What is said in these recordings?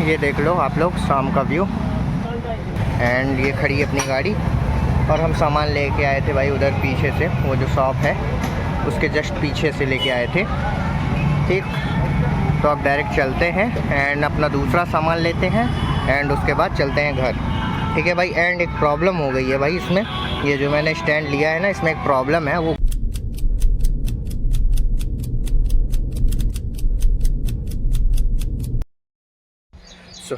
ये देख लो आप लोग शाम का व्यू। एंड ये खड़ी है अपनी गाड़ी और हम सामान लेके आए थे भाई उधर पीछे से, वो जो शॉप है उसके जस्ट पीछे से लेके आए थे। ठीक, तो अब डायरेक्ट चलते हैं एंड अपना दूसरा सामान लेते हैं एंड उसके बाद चलते हैं घर। ठीक है भाई। एंड एक प्रॉब्लम हो गई है भाई इसमें, ये जो मैंने स्टैंड लिया है ना, इसमें एक प्रॉब्लम है। वो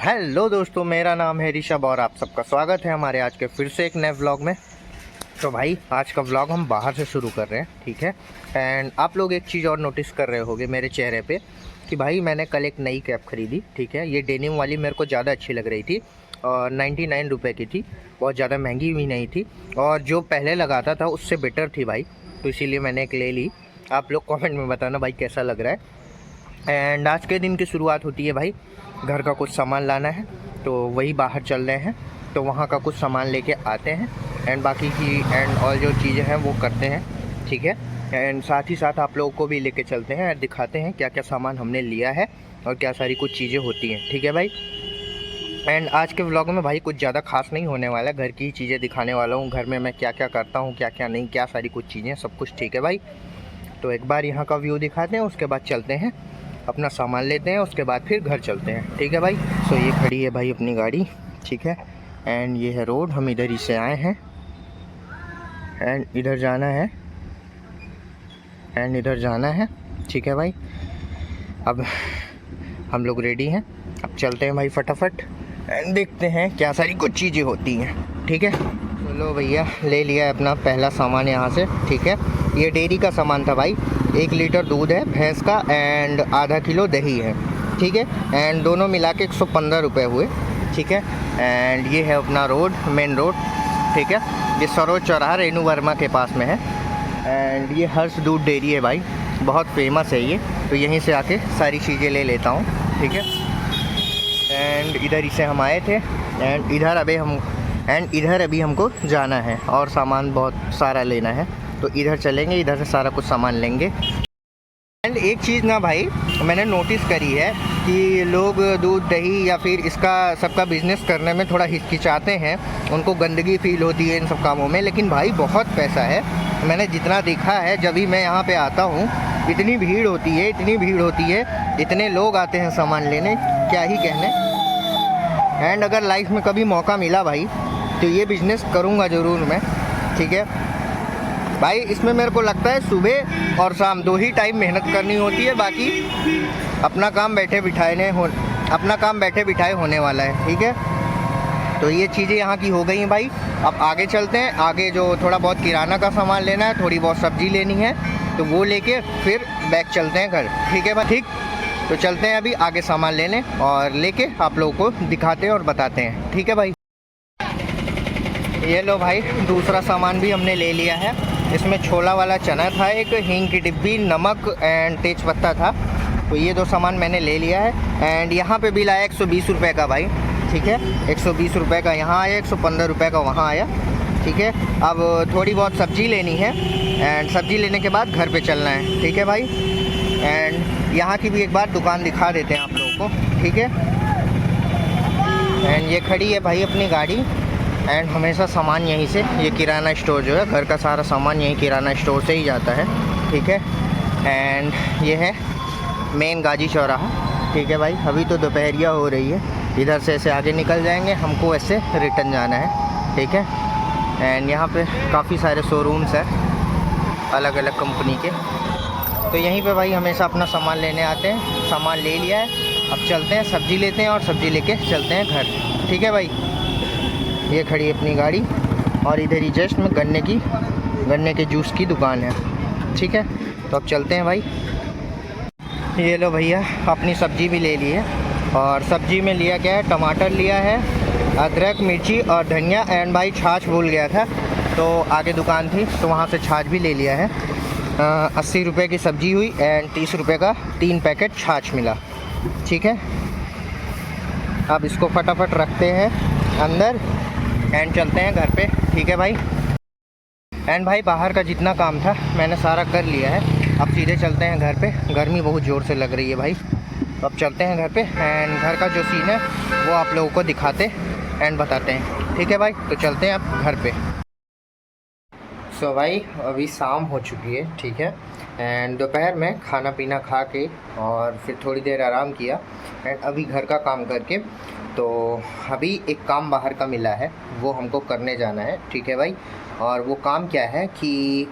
हेलो दोस्तों, मेरा नाम है ऋषभ और आप सबका स्वागत है हमारे आज के फिर से एक नए व्लॉग में। तो भाई आज का व्लॉग हम बाहर से शुरू कर रहे हैं। ठीक है। एंड आप लोग एक चीज़ और नोटिस कर रहे होंगे मेरे चेहरे पे कि भाई मैंने कल एक नई कैप खरीदी। ठीक है। ये डेनिम वाली मेरे को ज़्यादा अच्छी लग रही थी और 99 रुपये की थी, बहुत ज़्यादा महंगी भी नहीं थी और जो पहले लगाता था उससे बेटर थी भाई, तो इसीलिए मैंने एक ले ली। आप लोग कमेंट में बताना भाई कैसा लग रहा है। एंड आज के दिन की शुरुआत होती है भाई, घर का कुछ सामान लाना है तो वही बाहर चल रहे हैं, तो वहाँ का कुछ सामान लेके आते हैं एंड बाकी की एंड ऑल जो चीज़ें हैं वो करते हैं। ठीक है। एंड साथ ही साथ आप लोगों को भी लेके चलते हैं और दिखाते हैं क्या क्या सामान हमने लिया है और क्या सारी कुछ चीज़ें होती हैं। ठीक है भाई। एंड आज के व्लॉग में भाई कुछ ज़्यादा खास नहीं होने वाला, घर की चीज़ें दिखाने वाला हूँ, घर में मैं क्या क्या करता हूँ क्या क्या नहीं, क्या सारी कुछ चीज़ें सब कुछ। ठीक है भाई। तो एक बार यहाँ का व्यू दिखाते हैं, उसके बाद चलते हैं अपना सामान लेते हैं, उसके बाद फिर घर चलते हैं। ठीक है भाई। सो ये खड़ी है भाई अपनी गाड़ी। ठीक है। एंड ये है रोड, हम इधर ही से आए हैं एंड इधर जाना है एंड इधर जाना है। ठीक है भाई। अब हम लोग रेडी हैं, अब चलते हैं भाई फटाफट एंड देखते हैं क्या सारी कुछ चीज़ें होती हैं। ठीक है। चलो भैया, ले लिया है अपना पहला सामान यहाँ से। ठीक है। ये डेयरी का सामान था भाई, 1 लीटर दूध है भैंस का एंड आधा किलो दही है। ठीक है। एंड दोनों मिला के 115 रुपये हुए। ठीक है। एंड ये है अपना रोड, मेन रोड। ठीक है। ये सरोज चौराहा रेणु वर्मा के पास में है एंड ये हर्ष दूध डेयरी है भाई, बहुत फेमस है ये, तो यहीं से आके सारी चीज़ें ले लेता हूँ। ठीक है। एंड इधर ही से हम आए थे एंड इधर अभी हमको जाना है और सामान बहुत सारा लेना है, तो इधर चलेंगे, इधर से सारा कुछ सामान लेंगे। एंड एक चीज़ ना भाई मैंने नोटिस करी है कि लोग दूध दही या फिर इसका सबका बिज़नेस करने में थोड़ा हिचकिचाते हैं, उनको गंदगी फील होती है इन सब कामों में, लेकिन भाई बहुत पैसा है। मैंने जितना देखा है, जब भी मैं यहाँ पे आता हूँ इतनी भीड़ होती है, इतने लोग आते हैं सामान लेने, क्या ही कहने। एंड अगर लाइफ में कभी मौका मिला भाई तो ये बिज़नेस करूँगा ज़रूर मैं। ठीक है भाई। इसमें मेरे को लगता है सुबह और शाम 2 ही टाइम मेहनत करनी होती है, बाकी अपना काम बैठे बिठाए होने वाला है। ठीक है। तो ये चीज़ें यहाँ की हो गई हैं भाई। अब आगे चलते हैं, आगे जो थोड़ा बहुत किराना का सामान लेना है, थोड़ी बहुत सब्ज़ी लेनी है, तो वो लेके फिर बैक चलते हैं घर। ठीक है भाई। ठीक, तो चलते हैं अभी आगे सामान लेने और लेके आप लोगों को दिखाते हैं और बताते हैं। ठीक है भाई। ये लो भाई, दूसरा सामान भी हमने ले लिया है। इसमें छोला वाला चना था, एक हींग की डिब्बी, नमक एंड तेज पत्ता था, तो ये 2 सामान मैंने ले लिया है। एंड यहाँ पे बिल आया 120 रुपये का भाई। ठीक है। 120 रुपये का यहाँ आया, 115 रुपये का वहाँ आया। ठीक है। अब थोड़ी बहुत सब्ज़ी लेनी है एंड सब्ज़ी लेने के बाद घर पे चलना है। ठीक है भाई। एंड यहाँ की भी एक बार दुकान दिखा देते हैं आप लोगों को। ठीक है। एंड ये खड़ी है भाई अपनी गाड़ी एंड हमेशा सामान यहीं से, ये किराना स्टोर जो है, घर का सारा सामान यहीं किराना स्टोर से ही जाता है। ठीक है। एंड ये है मेन गाजी चौराहा। ठीक है भाई। अभी तो दोपहरिया हो रही है, इधर से ऐसे आगे निकल जाएंगे, हमको ऐसे रिटर्न जाना है। ठीक है। एंड यहाँ पे काफ़ी सारे शोरूम्स हैं अलग अलग कंपनी के, तो यहीं पे भाई हमेशा अपना सामान लेने आते हैं। सामान ले लिया है, अब चलते हैं सब्ज़ी लेते हैं और सब्ज़ी लेके चलते हैं घर। ठीक है भाई। ये खड़ी है अपनी गाड़ी और इधर ही जस्ट में गन्ने के जूस की दुकान है। ठीक है। तो अब चलते हैं भाई। ये लो भैया, अपनी सब्ज़ी भी ले ली है और सब्ज़ी में लिया क्या है, टमाटर लिया है, अदरक मिर्ची और धनिया एंड भाई छाछ भूल गया था, तो आगे दुकान थी तो वहाँ से छाछ भी ले लिया है। 80 रुपये की सब्ज़ी हुई एंड 30 रुपये का 3 पैकेट छाछ मिला। ठीक है। अब इसको फटाफट रखते हैं अंदर एंड चलते हैं घर पे। ठीक है भाई। एंड भाई बाहर का जितना काम था मैंने सारा कर लिया है, अब सीधे चलते हैं घर पे। गर्मी बहुत ज़ोर से लग रही है भाई, तो अब चलते हैं घर पे एंड घर का जो सीन है वो आप लोगों को दिखाते एंड बताते हैं। ठीक है भाई, तो चलते हैं अब घर पे। सो भाई अभी शाम हो चुकी है, ठीक है, एंड दोपहर में खाना पीना खा के और फिर थोड़ी देर आराम किया एंड अभी घर का काम करके, तो अभी एक काम बाहर का मिला है, वो हमको करने जाना है। ठीक है भाई, और वो काम क्या है कि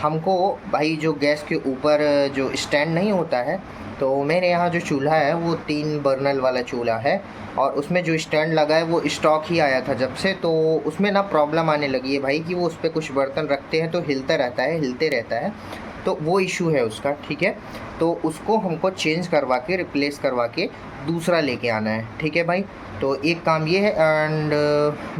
हमको भाई जो गैस के ऊपर जो स्टैंड नहीं होता है, तो मेरे यहाँ जो चूल्हा है वो 3 बर्नल वाला चूल्हा है और उसमें जो स्टैंड लगा है वो स्टॉक ही आया था जब से, तो उसमें ना प्रॉब्लम आने लगी है भाई कि वो उस पर कुछ बर्तन रखते हैं तो हिलता रहता है, हिलते रहता है, तो वो इशू है उसका। ठीक है, तो उसको हमको चेंज करवा के रिप्लेस करवा के दूसरा लेके आना है। ठीक है भाई, तो एक काम ये है एंड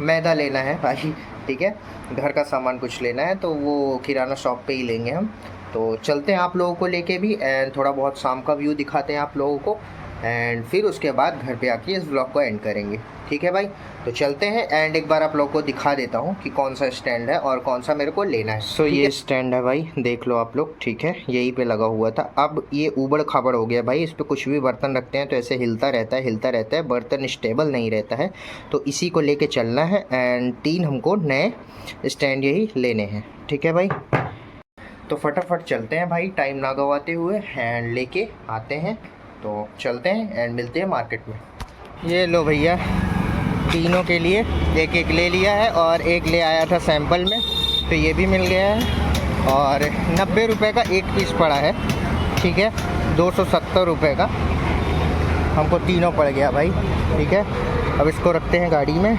मैदा लेना है भाई। ठीक है, घर का सामान कुछ लेना है तो वो किराना शॉप पे ही लेंगे हम। तो चलते हैं आप लोगों को लेके भी एंड थोड़ा बहुत शाम का व्यू दिखाते हैं आप लोगों को एंड फिर उसके बाद घर पे आके इस व्लॉग को एंड करेंगे। ठीक है भाई, तो चलते हैं एंड एक बार आप लोगों को दिखा देता हूँ कि कौन सा स्टैंड है और कौन सा मेरे को लेना है। सो ये स्टैंड है भाई, देख लो आप लोग। ठीक है, यहीं पे लगा हुआ था, अब ये ऊबड़ खाबड़ हो गया भाई, इस पर कुछ भी बर्तन रखते हैं तो ऐसे हिलता रहता है, हिलता रहता है, बर्तन स्टेबल नहीं रहता है, तो इसी को लेके चलना है एंड 3 हमको नए स्टैंड यही लेने हैं। ठीक है भाई, तो फटाफट चलते हैं भाई, टाइम ना गवाते हुए एंड लेके आते हैं। तो चलते हैं एंड मिलते हैं मार्केट में। ये लो भैया, तीनों के लिए एक एक ले लिया है और एक ले आया था सैंपल में, तो ये भी मिल गया है और 90 रुपये का एक पीस पड़ा है। ठीक है, 270 रुपये का हमको तीनों पड़ गया भाई। ठीक है, अब इसको रखते हैं गाड़ी में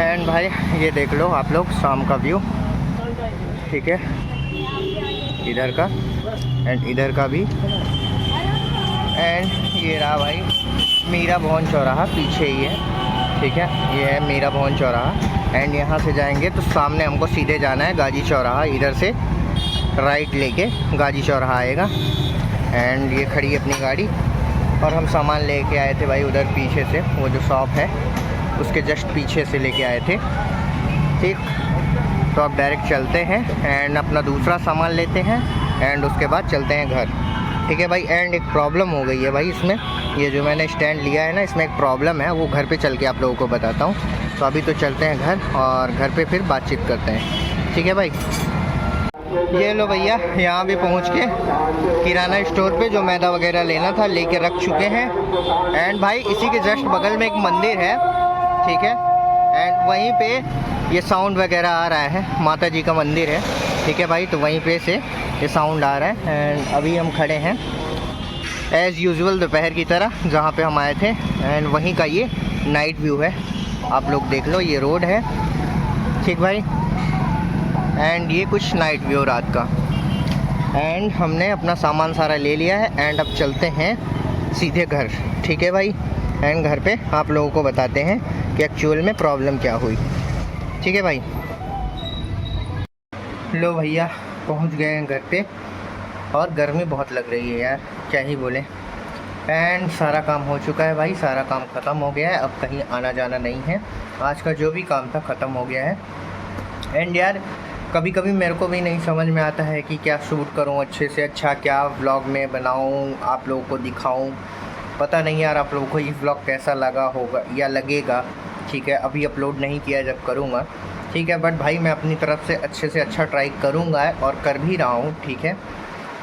एंड भाई ये देख लो आप लोग शाम का व्यू। ठीक है, इधर का एंड इधर का भी एंड ये रहा भाई मीरा भवन चौराहा, पीछे ही है। ठीक है, ये है मीरा भवन चौराहा एंड यहाँ से जाएंगे तो सामने हमको सीधे जाना है गाजी चौराहा, इधर से राइट लेके गाजी चौराहा आएगा एंड ये खड़ी है अपनी गाड़ी और हम सामान लेके आए थे भाई उधर पीछे से, वो जो शॉप है उसके जस्ट पीछे से लेके आए थे। ठीक, तो अब डायरेक्ट चलते हैं एंड अपना दूसरा सामान लेते हैं एंड उसके बाद चलते हैं घर। ठीक है भाई, एंड एक प्रॉब्लम हो गई है भाई इसमें, ये जो मैंने स्टैंड लिया है ना, इसमें एक प्रॉब्लम है, वो घर पे चल के आप लोगों को बताता हूँ। तो अभी तो चलते हैं घर और घर पे फिर बातचीत करते हैं। ठीक है भाई, ये लो भैया, यहाँ भी पहुँच के किराना स्टोर पे जो मैदा वगैरह लेना था लेके रख चुके हैं एंड भाई इसी के जस्ट बगल में एक मंदिर है। ठीक है, एंड वहीं पे ये साउंड वगैरह आ रहा है, माता जी का मंदिर है। ठीक है भाई, तो वहीं पे से ये साउंड आ रहा है एंड अभी हम खड़े हैं एज़ यूजुअल दोपहर की तरह जहाँ पे हम आए थे एंड वहीं का ये नाइट व्यू है, आप लोग देख लो, ये रोड है। ठीक भाई, एंड ये कुछ नाइट व्यू रात का एंड हमने अपना सामान सारा ले लिया है एंड अब चलते हैं सीधे घर। ठीक है भाई, एंड घर पे आप लोगों को बताते हैं कि एक्चुअल में प्रॉब्लम क्या हुई। ठीक है भाई, लो भैया पहुंच गए हैं घर पे और गर्मी बहुत लग रही है यार, क्या ही बोले। एंड सारा काम हो चुका है भाई, सारा काम ख़त्म हो गया है, अब कहीं आना जाना नहीं है, आज का जो भी काम था ख़त्म हो गया है। एंड यार कभी कभी मेरे को भी नहीं समझ में आता है कि क्या शूट करूं अच्छे से अच्छा, क्या व्लॉग में बनाऊं, आप लोगों को दिखाऊं, पता नहीं यार आप लोगों को ये व्लॉग कैसा लगा होगा या लगेगा। ठीक है, अभी अपलोड नहीं किया, जब करूँगा। ठीक है, बट भाई मैं अपनी तरफ से अच्छा ट्राई करूँगा और कर भी रहा हूँ। ठीक है,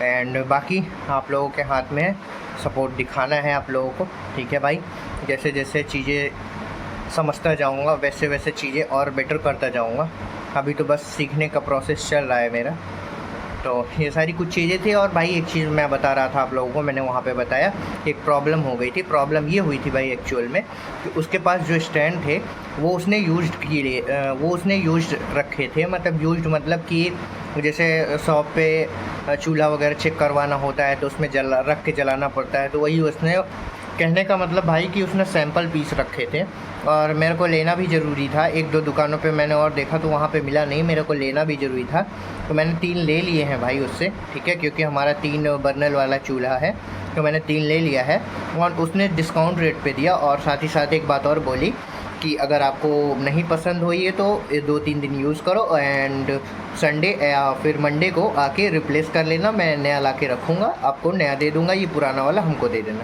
एंड बाकी आप लोगों के हाथ में सपोर्ट दिखाना है आप लोगों को। ठीक है भाई, जैसे जैसे चीज़ें समझता जाऊँगा वैसे वैसे चीज़ें और बेटर करता जाऊँगा। अभी तो बस सीखने का प्रोसेस चल रहा है मेरा। तो ये सारी कुछ चीज़ें थी और भाई एक चीज़ मैं बता रहा था आप लोगों को, मैंने वहाँ पे बताया एक प्रॉब्लम हो गई थी। प्रॉब्लम ये हुई थी भाई एक्चुअल में कि उसके पास जो स्टैंड थे वो उसने यूज्ड रखे थे, मतलब यूज्ड मतलब कि जैसे शॉप पे चूल्हा वगैरह चेक करवाना होता है तो उसमें रख के जलाना पड़ता है, तो वही उसने कहने का मतलब भाई कि उसने सैंपल पीस रखे थे और मेरे को लेना भी ज़रूरी था। एक दो दुकानों पे मैंने और देखा तो वहाँ पे मिला नहीं, मेरे को लेना भी ज़रूरी था, तो मैंने 3 ले लिए हैं भाई उससे। ठीक है, क्योंकि हमारा 3 बर्नर वाला चूल्हा है तो मैंने 3 ले लिया है और उसने डिस्काउंट रेट पे दिया। और साथ ही साथ एक बात और बोली कि अगर आपको नहीं पसंद हुई है तो ये 2-3 दिन यूज़ करो एंड संडे या फिर मंडे को आके रिप्लेस कर लेना, मैं नया ला के रखूँगा, आपको नया दे दूँगा, ये पुराना वाला हमको दे देना।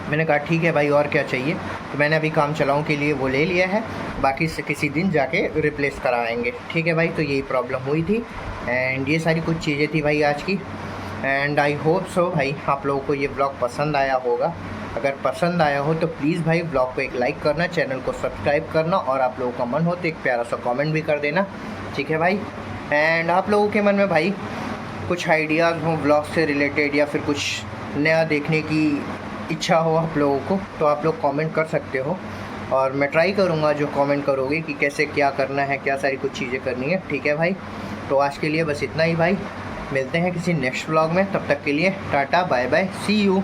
मैंने कहा ठीक है भाई और क्या चाहिए, तो मैंने अभी काम चलाऊँ के लिए वो ले लिया है, बाकी से किसी दिन जाके रिप्लेस कराएंगे। ठीक है भाई, तो यही प्रॉब्लम हुई थी एंड ये सारी कुछ चीज़ें थी भाई आज की। एंड आई होप सो भाई आप लोगों को ये ब्लॉग पसंद आया होगा। अगर पसंद आया हो तो प्लीज़ भाई ब्लॉग को एक लाइक करना, चैनल को सब्सक्राइब करना और आप लोगों का मन हो तो एक प्यारा सा कमेंट भी कर देना। ठीक है भाई, एंड आप लोगों के मन में भाई कुछ आइडियाज़ हों ब्लॉग से रिलेटेड या फिर कुछ नया देखने की इच्छा हो आप लोगों को, तो आप लोग कमेंट कर सकते हो और मैं ट्राई करूँगा जो कमेंट करोगे कि कैसे क्या करना है, क्या सारी कुछ चीज़ें करनी है। ठीक है भाई, तो आज के लिए बस इतना ही भाई, मिलते हैं किसी नेक्स्ट व्लॉग में, तब तक के लिए tata bye bye, see you.